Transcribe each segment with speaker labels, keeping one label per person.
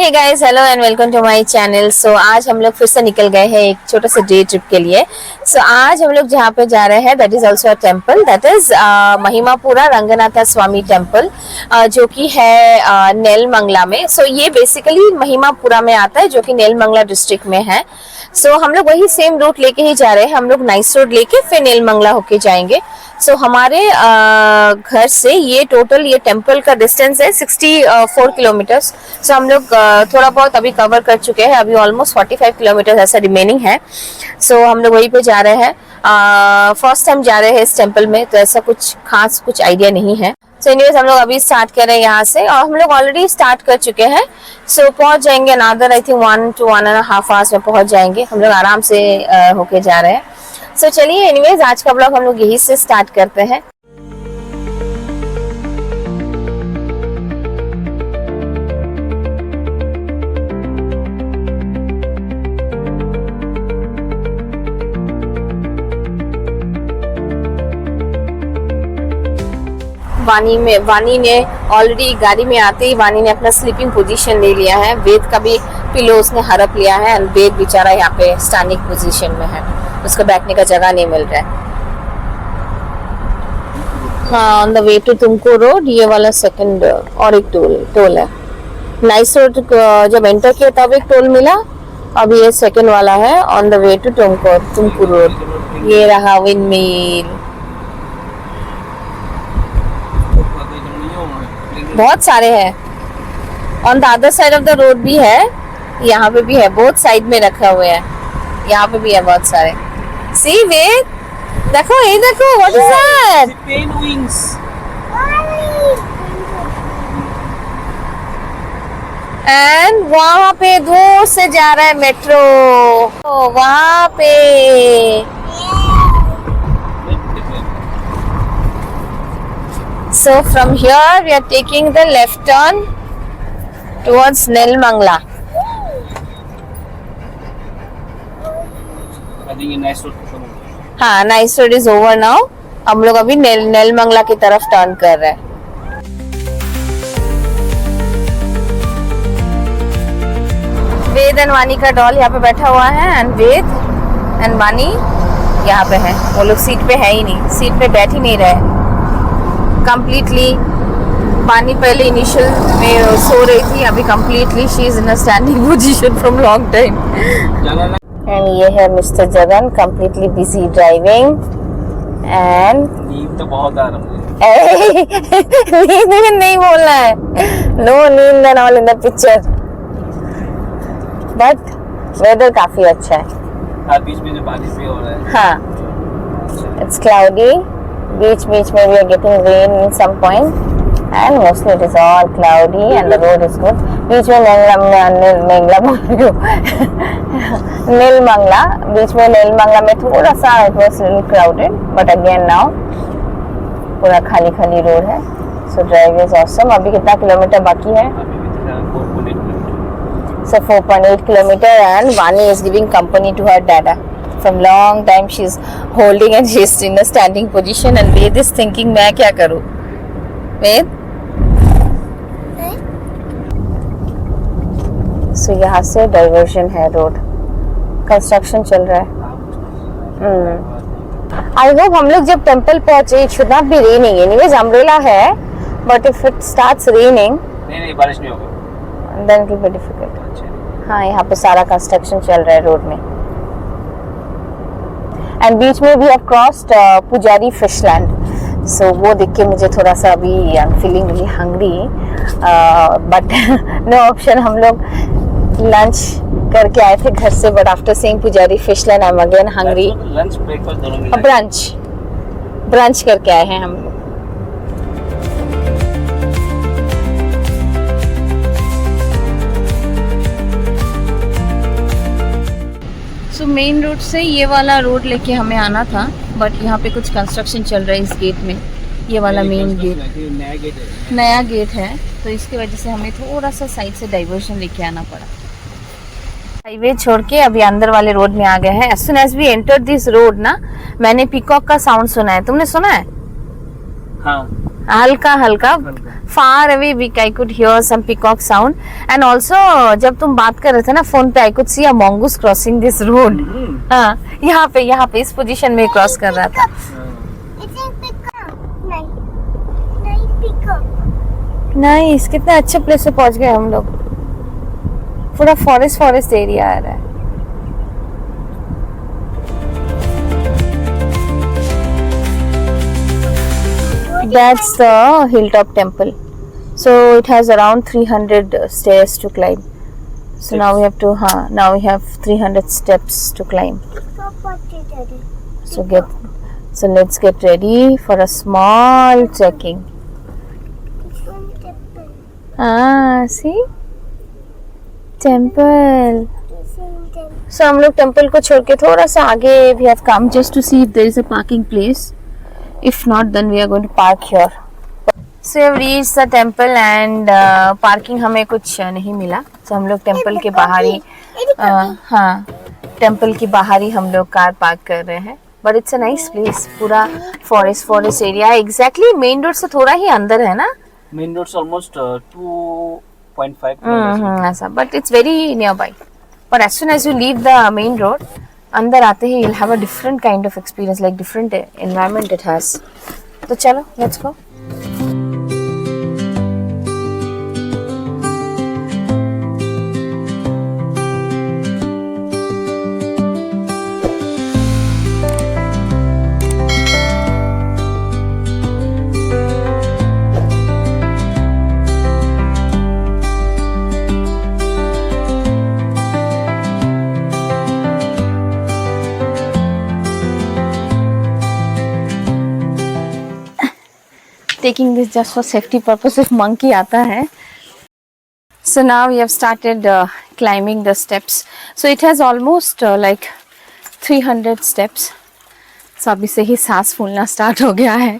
Speaker 1: Hey guys, hello and welcome to my channel. So आज हम लोग फिर से निकल गए हैं एक छोटा सा डे ट्रिप के लिए। सो आज हम लोग जहाँ पे जा रहे हैं that is also a temple, that is Mahimapura Ranganatha Swamy temple, जो कि है नेलमंगला में। सो ये बेसिकली महिमापुरा में आता है, जो कि नेलमंगला डिस्ट्रिक्ट में है। सो हम लोग वही सेम रूट लेके ही जा रहे हैं। हम लोग नाइस रोड लेके फिर नेलमंगला होके जाएंगे। सो हमारे घर से ये टोटल ये टेम्पल का डिस्टेंस है 64 किलोमीटर्स। सो हम लोग थोड़ा बहुत अभी कवर कर चुके हैं, अभी ऑलमोस्ट 45 किलोमीटर ऐसा रिमेनिंग है। सो हम लोग वहीं पे जा रहे हैं। फर्स्ट टाइम जा रहे हैं इस टेम्पल में, तो ऐसा कुछ खास कुछ आइडिया नहीं है। सो एनीवेज हम लोग अभी स्टार्ट कर रहे हैं यहाँ से, और हम लोग ऑलरेडी स्टार्ट कर चुके हैं। सो पहुंच जाएंगे another I think 1 to 1.5 hours में पहुंच जाएंगे। हम लोग आराम से होके जा रहे हैं। सो चलिए एनीवेज आज का ब्लॉग हम लोग यहीं से स्टार्ट करते हैं। वानी ने ऑलरेडी गाड़ी में आते ही वानी ने अपना स्लीपिंग पोजीशन ले लिया है। वेद का भी पिलो उसने हड़प लिया है। वेद बेचारा यहाँ पे स्टैंडिंग पोजीशन में है, उसको बैठने का जगह नहीं मिल रहा है। हाँ, ऑन द वे टू तुमको रोड ये वाला सेकंड और एक टोल है। नाइस रोड जब एंटर किया तब एक टोल मिला, अब ये सेकंड वाला है ऑन द वे टू तुमको रोड। ये रहा विंड मिल, बहुत सारे हैं। On the other side of the road भी है, यहाँ पे भी है, बहुत साइड में रखा हुआ है। यहाँ पे भी है बहुत सारे। सी वेद, देखो ये देखो, what is that?
Speaker 2: Penguins.
Speaker 1: And वहाँ पे दूर से जा रहा है मेट्रो, वहाँ पे। So from here we are taking the left turn towards Nelmangla.
Speaker 2: I think nice road खत्म हो गया।
Speaker 1: हाँ, nice road is over now. हम लोग अभी नेलमंगला की तरफ टर्न कर रहे हैं। वेद एंड वानी का डॉल यहाँ पे बैठा हुआ है, एंड वेद एंड वानी यहाँ पे है। वो लोग सीट पे है ही नहीं, सीट पे बैठ ही नहीं रहे कंप्लीटली। पानी पहले इनिशियल में सो रही थी, अभी completely she is in a standing position from long time. And ये है mister Jagan, completely busy driving. And
Speaker 2: नींद तो बहुत आ रहा है।
Speaker 1: नींद नहीं बोलना है, नो नींद and all in the picture. But weather काफी अच्छा है।
Speaker 2: हर बीच में बारिश भी हो रहा है।
Speaker 1: हाँ, इट्स क्लाउडी। बीच में we are getting rain in some point, and mostly it is all cloudy and the road is good. बीच में नेलमंगला, बीच में नेलमंगला में थोड़ा सा it was little crowded, but again now पूरा खाली रोड है। So drive is awesome. अभी कितना किलोमीटर बाकी है? So 4.8 kilometer, and Vani is giving company to her dada. From long time she's holding and she's in a standing position, and Ved is thinking मैं क्या करूँ? Ved? So यहाँ से diversion है, रोड कंस्ट्रक्शन चल रहा है। आई होप हम लोग जब टेम्पल पहुंचे, it should not be raining. Anyways umbrella है, but if it starts raining
Speaker 2: नहीं बारिश नहीं होगा,
Speaker 1: then it will be difficult. हाँ, यहाँ पे सारा कंस्ट्रक्शन चल रहा है रोड में। एंड बीच में भी हैव क्रॉस्ड पुजारी फिशलैंड। सो वो देख के मुझे थोड़ा सा अभी I am feeling really hungry, but no option. हम लोग लंच करके आए थे घर से, but after seeing Pujari Fishland I am again hungry.
Speaker 2: Lunch breakfast दोनों मिला।
Speaker 1: ब्रंच करके आए हैं हम लोग। सो मेन रोड से ये वाला रोड लेके हमें आना था, बट यहाँ पे कुछ कंस्ट्रक्शन चल रहा है इस गेट में। ये वाला मेन गेट नया गेट है, तो इसकी वजह से हमें थोड़ा सा साइड से डाइवर्जन लेके आना पड़ा। हाईवे छोड़ के अभी अंदर वाले रोड में आ गए हैं। As soon as we enter this road ना, मैंने पीकॉक का साउंड सुना है। तुमने सुना है?
Speaker 2: हाँ
Speaker 1: हल्का हल्का far away we I could hear some peacock sound and also जब तुम बात कर रहे थे ना फोन पे I could see a mongoose crossing this road. हाँ यहाँ पे इस पोजीशन में क्रॉस कर रहा था। नाइस, कितने अच्छे प्लेस पे पहुंच गए हम लोग। पूरा फॉरेस्ट एरिया आ रहा है। That's the hilltop temple. So it has around 300 stairs to climb. So now we have 300 steps to climb. So let's get ready for a small trekking. See? Temple. So हम लोग temple को छोड़ के थोड़ा सा आगे we have come just to see if there is a parking place. If not, then we are going to park here. So we have reached the temple and parking हमें कुछ नहीं मिला। So हम लोग टेम्पल के बाहर ही temple के बाहर ही हम लोग कार पार्क कर रहे हैं। But it's a nice place, पूरा फॉरेस्ट एरिया है। Exactly मेन रोड से थोड़ा ही अंदर है ना?
Speaker 2: Main road's almost 2.5 kilometers.
Speaker 1: ऐसा, but it's very nearby. But as soon as you leave the main road, अंदर आते ही you'll have a different kind of experience, like different environment it has. तो चलो, let's go. Taking this just for safety purpose if monkey आता है। So now we have started climbing the steps. So it has almost like 300 steps. So अभी से ही सांस फूलना start हो गया है।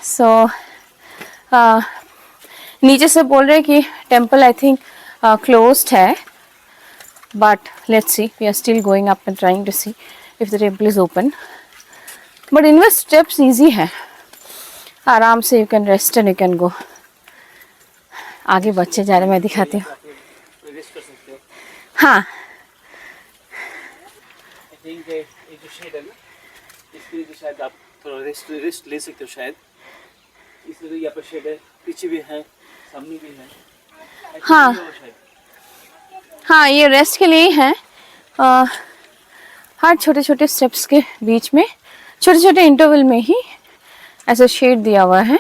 Speaker 1: So नीचे से बोल रहे कि टेम्पल आई थिंक closed है, but let's see, we are still going up and trying to see if the temple is open. But इनमें steps easy है, आराम से you can rest and you can go. आगे बच्चे जा रहे, मैं दिखाती हूँ। हाँ,
Speaker 2: एक जो शेड है ना, इसके लिए शायद आप थोड़ा रेस्ट ले सकते हो शायद। इसलिए यहाँ पर शेड है, पीछे भी है, सामने भी है।
Speaker 1: हाँ ये रेस्ट के लिए ही है। हर छोटे छोटे स्टेप्स के बीच में छोटे छोटे इंटरवल में ही ऐसा शेड दिया हुआ है,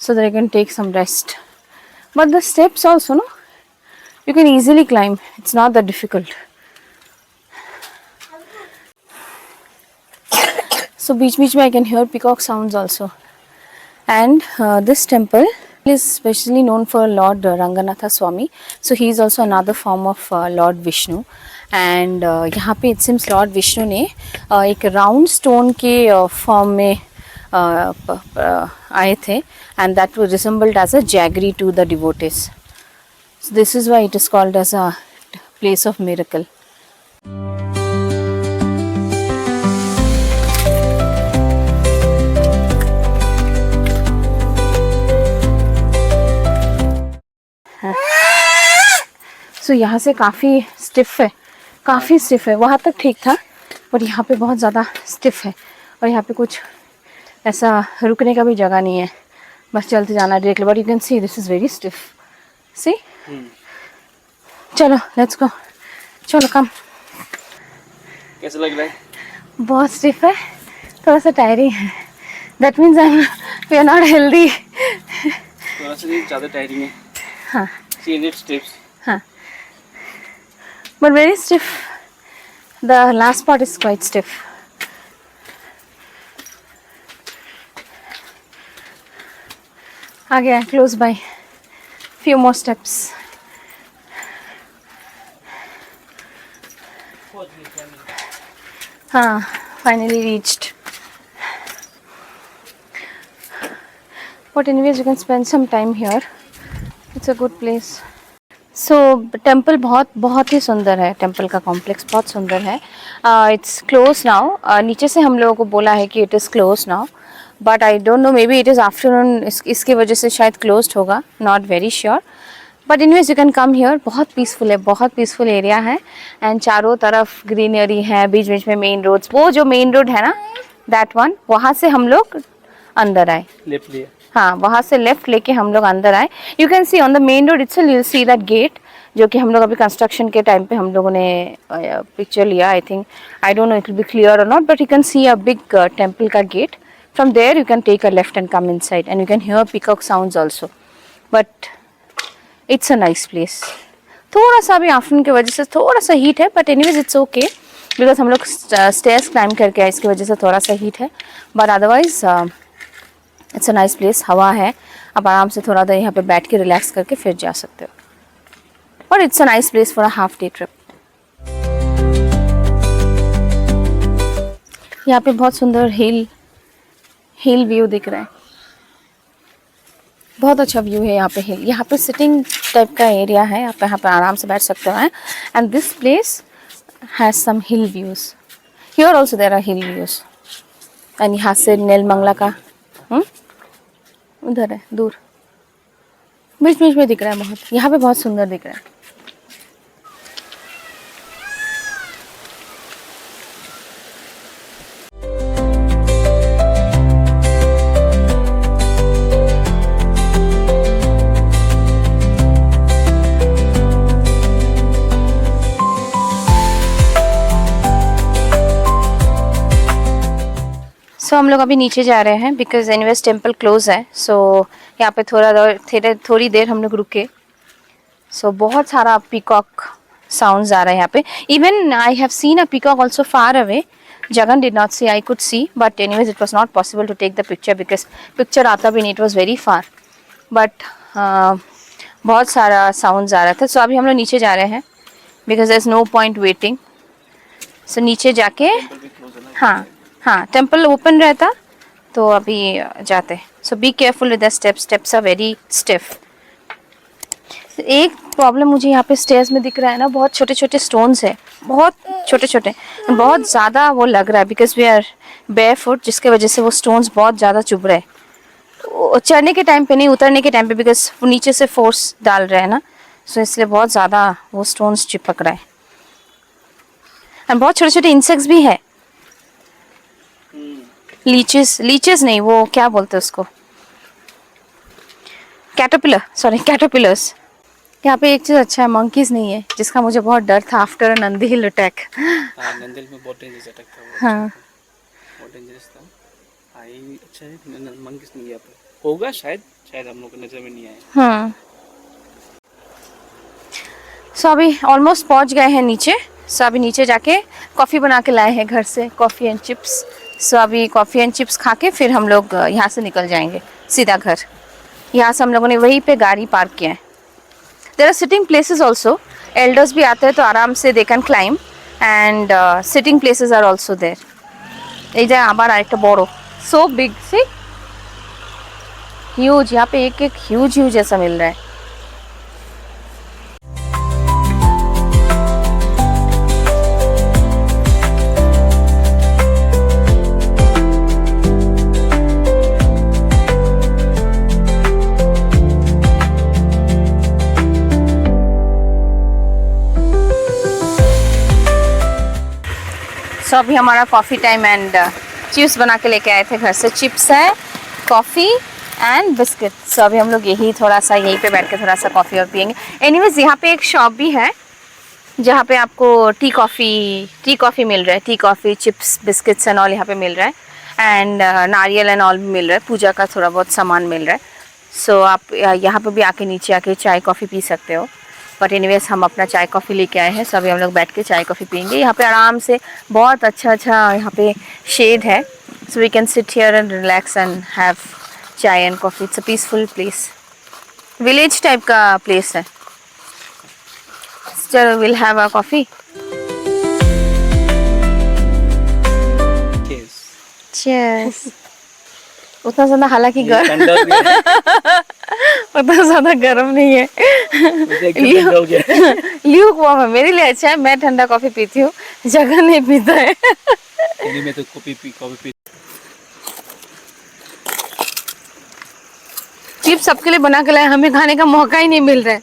Speaker 1: so that I can take some rest. But the steps also, no, you can easily climb. It's not that difficult. So बीच में I can hear peacock sounds also. And this temple is specially known for Lord Ranganatha Swami. So he is also another form of Lord Vishnu. And यहाँ पे it seems Lord Vishnu ने एक round stone के form में आए थे, and that was resembled as a jaggery to the devotees. So this is why it is called as a place of miracle. So यहाँ से काफ़ी स्टिफ है, वहाँ तक ठीक था, पर यहाँ पे बहुत ज़्यादा स्टिफ है और यहाँ पे कुछ ऐसा रुकने का भी जगह नहीं है, बस चलते जाना directly. But you can see this is very stiff. See चलो लेट्स गो, चलो कम।
Speaker 2: कैसा लग रहा है?
Speaker 1: बहुत स्टिफ है, थोड़ा सा टायरिंग है। That means we are not healthy.
Speaker 2: थोड़ा सा ज़्यादा टायरिंग है।
Speaker 1: हाँ,
Speaker 2: सी नीड स्टेप्स।
Speaker 1: हाँ, but very stiff. The last part is quite stiff. आ गया close by, few more steps. हाँ, finally reached. But anyways, you can spend some time here. It's a good place. So temple बहुत ही सुंदर है। Temple का complex बहुत सुंदर है। It's close now. नीचे से हम लोगों को बोला है कि it is close now, but I don't no, may be it is afternoon, इसकी वजह से शायद क्लोज्ड होगा, not very sure. But anyways you can come here, बहुत पीसफुल है, बहुत पीसफुल एरिया है। एंड चारों तरफ ग्रीनरी है, बीच बीच में मेन रोड्स, वो जो मेन रोड है ना दैट वन, वहाँ से हम लोग अंदर आए।
Speaker 2: लेफ्ट लिया।
Speaker 1: हाँ, वहाँ से लेफ्ट लेके हम लोग अंदर आए। You can C on the main road itself, you will see that get, जो कि हम लोग अभी कंस्ट्रक्शन के टाइम पे हम लोगों ने पिक्चर लिया। I think, I don't know it will be clear और not, but you can see a big temple का gate. From there you can take a left and come inside, and you can hear peacock sounds also. But it's a nice place. थोड़ा सा अभी afternoon की वजह से थोड़ा सा heat है, but anyways it's okay, because हम लोग स्टेयर्स क्लाइम करके आए, इसकी वजह से थोड़ा सा हीट है। But otherwise it's a nice place, हवा है, आप आराम से थोड़ा देर यहाँ पे बैठ के रिलैक्स करके फिर जा सकते हो। और it's a nice place for a half day trip. यहाँ पे बहुत सुंदर हिल व्यू दिख रहा है, बहुत अच्छा व्यू है यहाँ पे। हिल, यहाँ पे सिटिंग टाइप का एरिया है, आप यहाँ पे आराम से बैठ सकते हो। And this place has some hill views, here also there are hill views. And यहाँ से नेलमंगला का उधर है दूर, बीच बीच में दिख रहा है, बहुत यहाँ पे बहुत सुंदर दिख रहा है। सो हम लोग अभी नीचे जा रहे हैं, बिकॉज एनीवेज टेम्पल क्लोज है। सो यहाँ पे थोड़ी देर हम लोग रुके। सो बहुत सारा पीकॉक साउंड्स आ रहा है यहाँ पे। Even I have seen a peacock also far away. Jagan did not see, I could see, but anyways it was not possible to take the picture, because picture आता भी नहीं, it was very far. But बहुत सारा sounds आ रहा था। सो अभी हम लोग नीचे जा रहे हैं, because there is no point waiting. So नीचे जाके, हाँ टेम्पल ओपन रहता तो अभी जाते। So be careful with the steps, steps are very stiff. एक प्रॉब्लम मुझे यहाँ पे स्टेयर्स में दिख रहा है ना, बहुत छोटे छोटे स्टोन्स है, बहुत छोटे छोटे, बहुत ज़्यादा वो लग रहा है, because we are barefoot, जिसके वजह से वो स्टोन्स बहुत ज़्यादा चुभ रहे हैं चढ़ने के टाइम पे नहीं, उतरने के टाइम पे, बिकॉज नीचे से फोर्स डाल रहे हैं ना, सो इसलिए बहुत ज़्यादा वो स्टोन्स चिपक रहा है। एंड बहुत छोटे छोटे इंसेक्ट्स भी है, लीचेस नहीं, वो क्या बोलते हैं उसको, कैटरपिलर्स। यहाँ पे एक चीज अच्छा है, मंकीज नहीं है, जिसका मुझे बहुत डर था आफ्टर नंदी हिल अटैक।
Speaker 2: नंदी हिल में बहुत डेंजरस अटैक था।
Speaker 1: हाँ,
Speaker 2: बहुत डेंजरस था। आई अच्छा है, मंकीज नहीं यहाँ पे होगा, शायद हम लोग को नजर में नहीं आया।
Speaker 1: हाँ। सो अभी ऑलमोस्ट पहुँच गए हैं नीचे। सो अभी नीचे जाके कॉफ़ी बना के लाए हैं घर से, कॉफ़ी एंड चिप्स। सो अभी कॉफ़ी एंड चिप्स खा के फिर हम लोग यहाँ से निकल जाएंगे सीधा घर। यहाँ से हम लोगों ने वहीं पे गाड़ी पार्क किया है। There are sitting places also, elders भी आते हैं तो आराम से they can climb, and sitting places are also there. এই যে আবার আরেকটা বড়, सो बिग, सी ह्यूज, यहाँ पे एक ह्यूज ऐसा मिल रहा है। सो अभी हमारा कॉफ़ी टाइम एंड चिप्स बना के लेके आए थे घर से। चिप्स है, कॉफ़ी एंड बिस्किट। सो अभी हम लोग थोड़ा सा यहीं पे बैठ के थोड़ा सा कॉफ़ी और पियेंगे। एनीवेज यहाँ पे एक शॉप भी है जहाँ पे आपको टी कॉफ़ी मिल रहा है, tea coffee, chips, biscuits and all यहाँ पे मिल रहा है, एंड नारियल एंड ऑल भी मिल रहा है, पूजा का थोड़ा बहुत सामान मिल रहा है। सो आप यहाँ पे भी आके नीचे आके चाय कॉफ़ी पी सकते हो। बट एनीवेज हम अपना चाय कॉफ़ी लेके आए हैं, सभी हम लोग बैठ के चाय कॉफ़ी पियेंगे यहाँ पे आराम से। बहुत अच्छा यहाँ पे शेड है, so we can sit here and relax and have chai and coffee. It's a peaceful place, village type का प्लेस है। चलो will have a coffee. Cheers. उतना ज़्यादा हालांकि उतना ज़्यादा गर्म नहीं है, ल्यूक वार्म है, मेरे लिए अच्छा है। मैं ठंडा कॉफ़ी पीती हूँ, जगह नहीं पीता है।
Speaker 2: मैं तो कॉफ़ी पी
Speaker 1: चिप्स सबके लिए बना के लाए, हमें खाने का मौका ही नहीं मिल रहा है।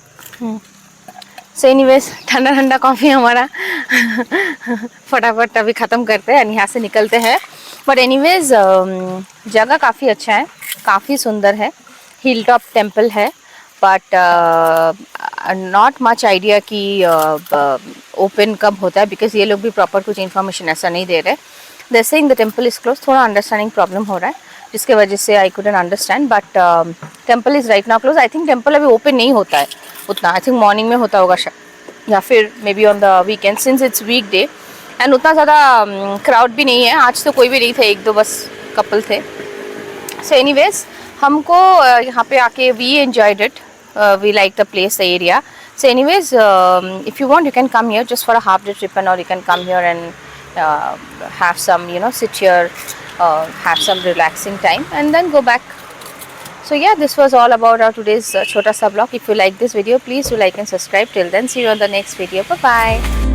Speaker 1: सो एनीवेज ठंडा ठंडा कॉफ़ी हमारा फटाफट अभी ख़त्म करते हैं, यहाँ से निकलते हैं। बट एनीवेज जगह काफ़ी अच्छा है, काफ़ी सुंदर है, हिल टॉप टेम्पल है, बट नॉट मच आइडिया कि ओपन कब होता है, बिकॉज ये लोग भी प्रॉपर कुछ इन्फॉर्मेशन ऐसा नहीं दे रहे। They saying the temple is close, थोड़ा अंडरस्टैंडिंग प्रॉब्लम हो रहा है जिसके वजह से I couldn't understand, but temple is right now close. I think temple अभी ओपन नहीं होता है उतना, आई थिंक मॉर्निंग में होता होगा शायद, या फिर maybe on the weekend since it's weekday, and उतना ज़्यादा क्राउड भी नहीं है। आज तो कोई भी नहीं थे, एक दो बस कपल थे। सो एनीवेज हमको यहाँ पे आके we enjoyed it, we like the place, the area. So anyways, if you want, you can come here just for a half day trip, and or you can come here and have some, sit here, have some relaxing time, and then go back. So yeah, this was all about our today's Chota Sa vlog. If you like this video, please do like and subscribe. Till then, see you on the next video. Bye bye.